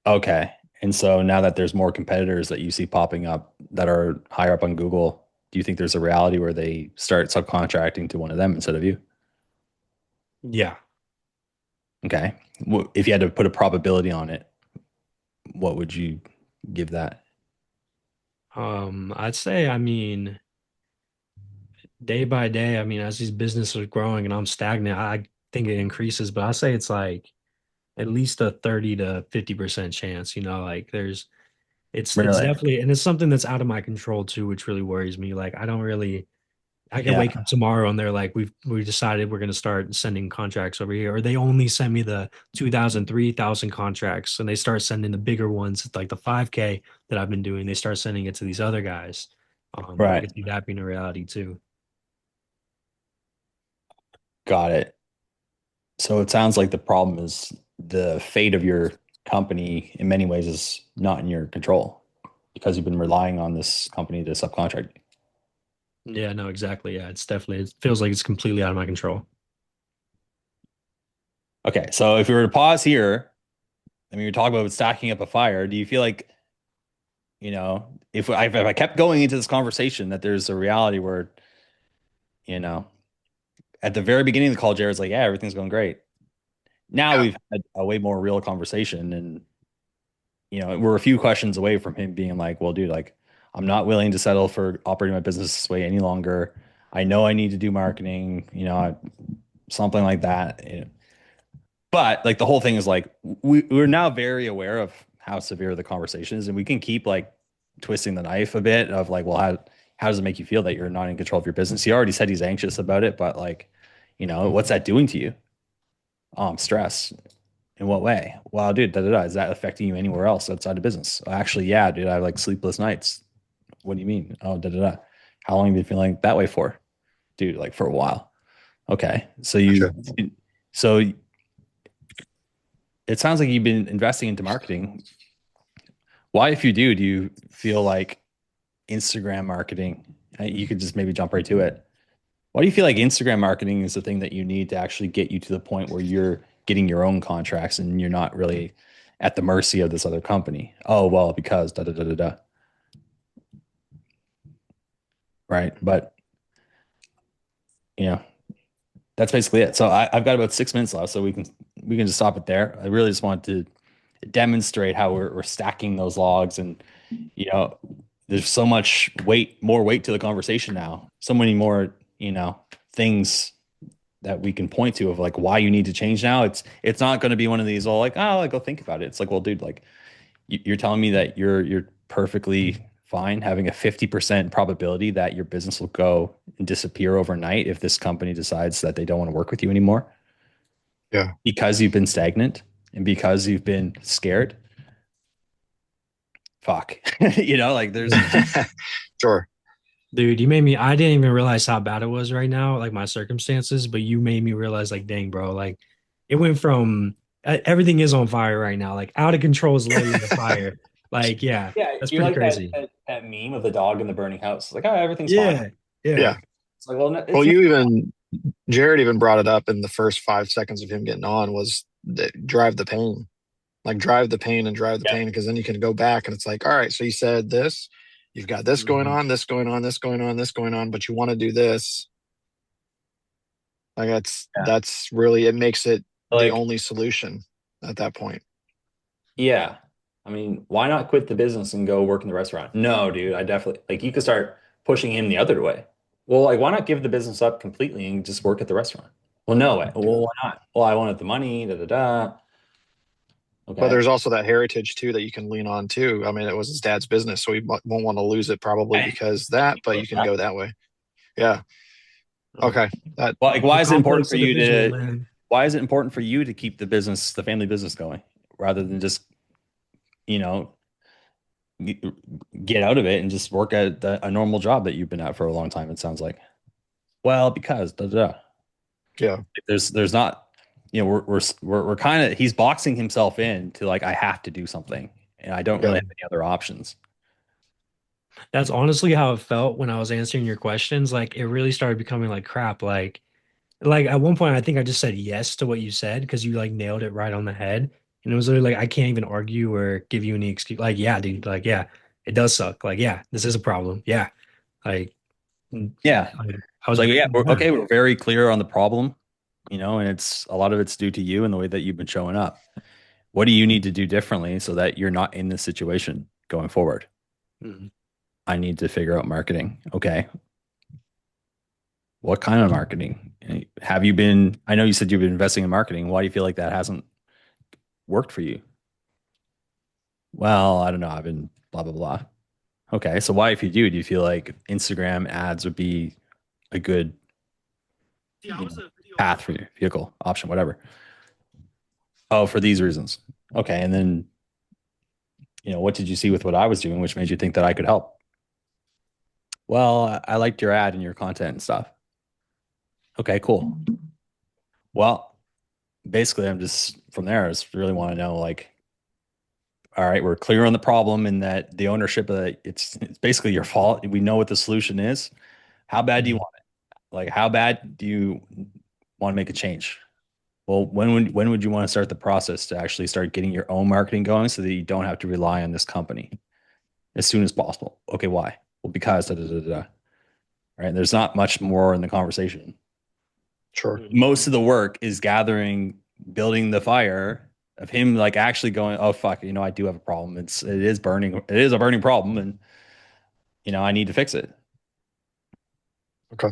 Okay. And so now that there's more competitors that you see popping up that are higher up on Google, do you think there's a reality where they start subcontracting to one of them instead of you? Yeah. Okay. If you had to put a probability on it, what would you give that? I'd say, I mean, day by day, I mean, as these businesses are growing and I'm stagnant, I think it increases, but I say it's like at least a 30 to 50% chance, like it's Really? definitely and it's something that's out of my control too, which really worries me. Like I don't really I can wake Yeah. up tomorrow and they're like, we decided we're gonna start sending contracts over here, or they only send me the 2,000, 3,000 contracts, and they start sending the bigger ones, like the 5K that I've been doing. They start sending it to these other guys. I Right. could see that being a reality too. Got it. So it sounds like the problem is the fate of your company in many ways is not in your control because you've been relying on this company to subcontract. Yeah, no, exactly. Yeah, it's definitely it feels like it's completely out of my control. Okay, so if we were to pause here, I mean, you're talking about stacking up a fire. Do you feel like, if I kept going into this conversation, that there's a reality where, you know, at the very beginning of the call, Jared's like, yeah, everything's going great. Now Yeah. we've had a way more real conversation, and we're a few questions away from him being like, well, dude, like, I'm not willing to settle for operating my business this way any longer. I know I need to do marketing, something like that. But like the whole thing is like we're now very aware of how severe the conversation is, and we can keep like twisting the knife a bit of like, well, how does it make you feel that you're not in control of your business? He already said he's anxious about it, but like, what's that doing to you? Stress. In what way? Well, dude, Is that affecting you anywhere else outside of business? Actually, yeah, dude, I have like sleepless nights. What do you mean? Oh, How long have you been feeling that way for? Dude, like for a while. Okay. So it sounds like you've been investing into marketing. Why, if you do you feel like Instagram marketing, you could just maybe jump right to it. Why do you feel like Instagram marketing is the thing that you need to actually get you to the point where you're getting your own contracts and you're not really at the mercy of this other company? Oh, well, because da da da da da. Right. But, you know, that's basically it. So I've got about 6 minutes left, so we can just stop it there. I really just want to demonstrate how we're stacking those logs, and there's so much more weight to the conversation now. So many more things that we can point to of like why you need to change now. It's not going to be one of these all like, oh, like, go think about it. It's like, well, dude, like you're telling me that you're perfectly fine having a 50% probability that your business will go and disappear overnight if this company decides that they don't want to work with you anymore. Yeah. Because you've been stagnant and because you've been scared. Fuck. Like there's Sure. Dude, I didn't even realize how bad it was right now, like my circumstances, but you made me realize, like, dang, bro, like it went from everything is on fire right now, like out of control is literally the fire. Like, yeah, yeah, that's you're pretty like crazy. that meme of the dog in the burning house. Like, oh, everything's fine. Yeah, yeah. Yeah. It's like, well, no, Well, it's not. Jared even brought it up in the first 5 seconds of him getting on was drive the pain, like drive the pain and drive the Yeah. pain, because then you can go back and it's like, all right, so you said this, you've got this going Mhm. on, this going on, this going on, this going on, but you want to do this. Like Yeah. that's really, it makes it the Like, only solution at that point. yeah. I mean, why not quit the business and go work in the restaurant? No, dude, I definitely like you could start pushing him the other way. Well, like, why not give the business up completely and just work at the restaurant? Well, no way. Well, why not? Well, I wanted the money, da da da. But Okay. there's also that heritage too that you can lean on too. I mean, it was his dad's business, so he won't want to lose it probably Hey, because that, but you can go that way. Yeah. Okay. That well, like, The why is it important conflicts for of the you visual, to man. why is it important for you to keep the business, the family business going rather than just, you know, g- get out of it and just work at a normal job that you've been at for a long time, it sounds like. Well, because da, da, da. yeah. There's not, we're kind of, he's boxing himself in to like, I have to do something and I don't really Yeah. have any other options. That's honestly how it felt when I was answering your questions. Like it really started becoming like crap. Like at one point, I think I just said yes to what you said because you like nailed it right on the head. And it was literally like I can't even argue or give you any excuse. Like, yeah, dude, like, yeah, it does suck. Like, yeah, this is a problem. Yeah. Like, Yeah. I was Like, yeah, yeah. we're very clear on the problem, and it's a lot of it's due to you and the way that you've been showing up. What do you need to do differently so that you're not in this situation going forward? Mhm. I need to figure out marketing. Okay. What kind of marketing? Have you been, I know you said you've been investing in marketing. Why do you feel like that hasn't worked for you? Well, I don't know. I've been blah, blah, blah. Okay. So why, if you do you feel like Instagram ads would be a good path for your vehicle option, whatever? Oh, for these reasons. Okay. And then, what did you see with what I was doing, which made you think that I could help? Well, I liked your ad and your content and stuff. Okay, cool. Well, basically, I'm just from there. I just really want to know, like, all right, we're clear on the problem and that the ownership of it's basically your fault. We know what the solution is. How bad do you want it? Like, how bad do you want to make a change? Well, when would you want to start the process to actually start getting your own marketing going so that you don't have to rely on this company as soon as possible? Okay, why? Well, because da, da, da, da. Right. There's not much more in the conversation. Sure. Most of the work is gathering, building the fire of him like actually going, oh fuck, I do have a problem. It is burning. It is a burning problem, and I need to fix it. Okay.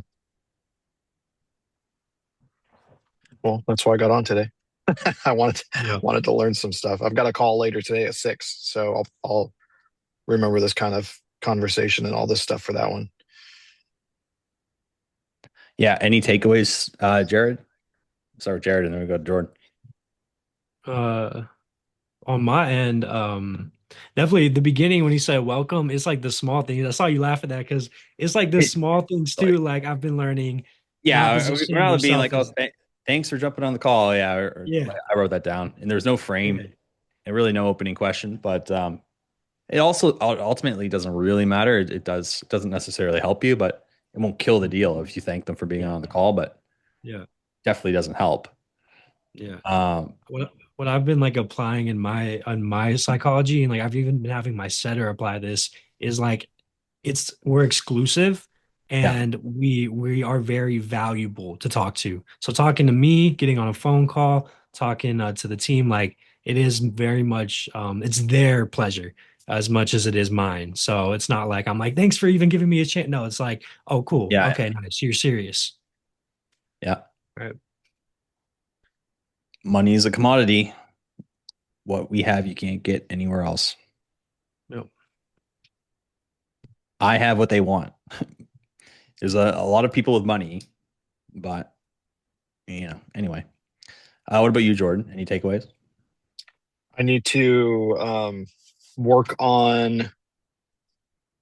Well, that's why I got on today. I wanted Yeah. wanted to learn some stuff. I've got a call later today at 6, so I'll remember this kind of conversation and all this stuff for that one. Yeah. Any takeaways, Jared? Start with Jared and then we go to Jordan. On my end, definitely the beginning when he said welcome, it's like the small things. I saw you laugh at that because it's like the small things too. Like I've been learning not Yeah, we're positioning not being yourself like, oh, as thanks for jumping on the call. Yeah, yeah, I wrote that down, and there's no frame yeah, and really no opening question. But it also ultimately doesn't really matter. It doesn't necessarily help you, but it won't kill the deal if you thank them for being on the call. But yeah, definitely doesn't help. yeah. Um, What I've been like applying in my psychology, and like I've even been having my setter apply this, is like we're exclusive yeah, and we are very valuable to talk to. So talking to me, getting on a phone call, talking to the team, like it is very much it's their pleasure as much as it is mine. So it's not like I'm like, thanks for even giving me a chance. No, it's like, oh, cool. yeah, Okay, nice. You're serious. yeah. Right. Money is a commodity. What we have, you can't get anywhere else. Yep. I have what they want. There's a lot of people with money, but anyway. What about you, Jordan? Any takeaways? I need to work on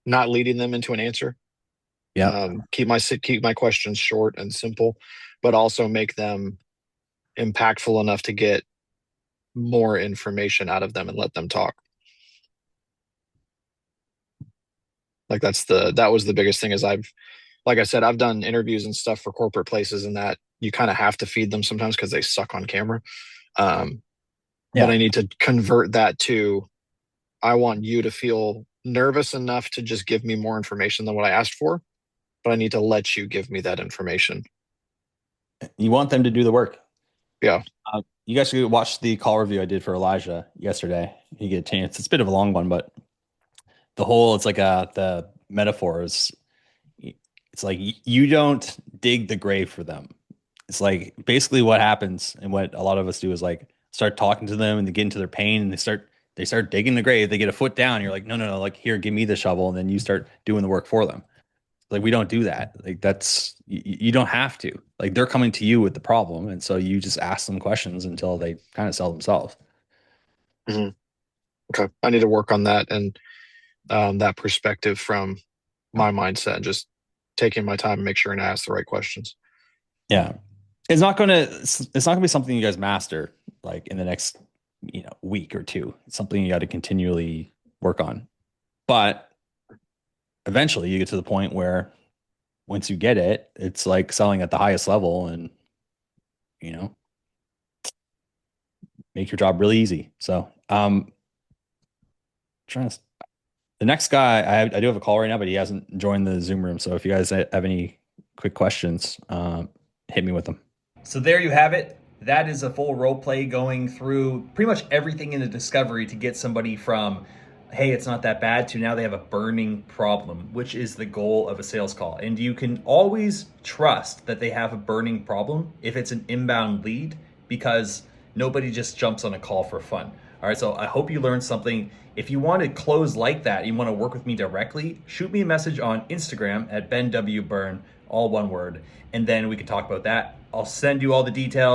not leading them into an answer. Yeah. Keep my questions short and simple, but also make them impactful enough to get more information out of them and let them talk. Like that was the biggest thing is like I said, I've done interviews and stuff for corporate places and that you kind of have to feed them sometimes because they suck on camera. But Yeah. I need to convert that to, I want you to feel nervous enough to just give me more information than what I asked for, but I need to let you give me that information. You want them to do the work. Yeah. You guys should watch the call review I did for Elijah yesterday. You get a chance. It's a bit of a long one, but it's like the metaphor is, it's like you don't dig the grave for them. It's like basically what happens and what a lot of us do is like start talking to them and they get into their pain and they start digging the grave. They get a foot down. You're like, no, like here, give me the shovel. And then you start doing the work for them. Like we don't do that. Like you don't have to. Like they're coming to you with the problem, and so you just ask them questions until they kind of sell themselves. Mm-hmm. Okay. I need to work on that and that perspective from my mindset and just taking my time and make sure and ask the right questions. Yeah, it's not gonna be something you guys master like in the next week or two. It's something you got to continually work on, but eventually you get to the point where once you get it, it's like selling at the highest level and you know make your job really easy. So trying to the next guy, I do have a call right now, but he hasn't joined the Zoom room. So if you guys have any quick questions, hit me with them. So there you have it. That is a full role play going through pretty much everything in the discovery to get somebody from, hey, it's not that bad, to now they have a burning problem, which is the goal of a sales call. And you can always trust that they have a burning problem if it's an inbound lead, because nobody just jumps on a call for fun. All right, so I hope you learned something. If you want to close like that, you want to work with me directly, shoot me a message on Instagram at Ben W. Byrne, all one word, and then we can talk about that. I'll send you all the details.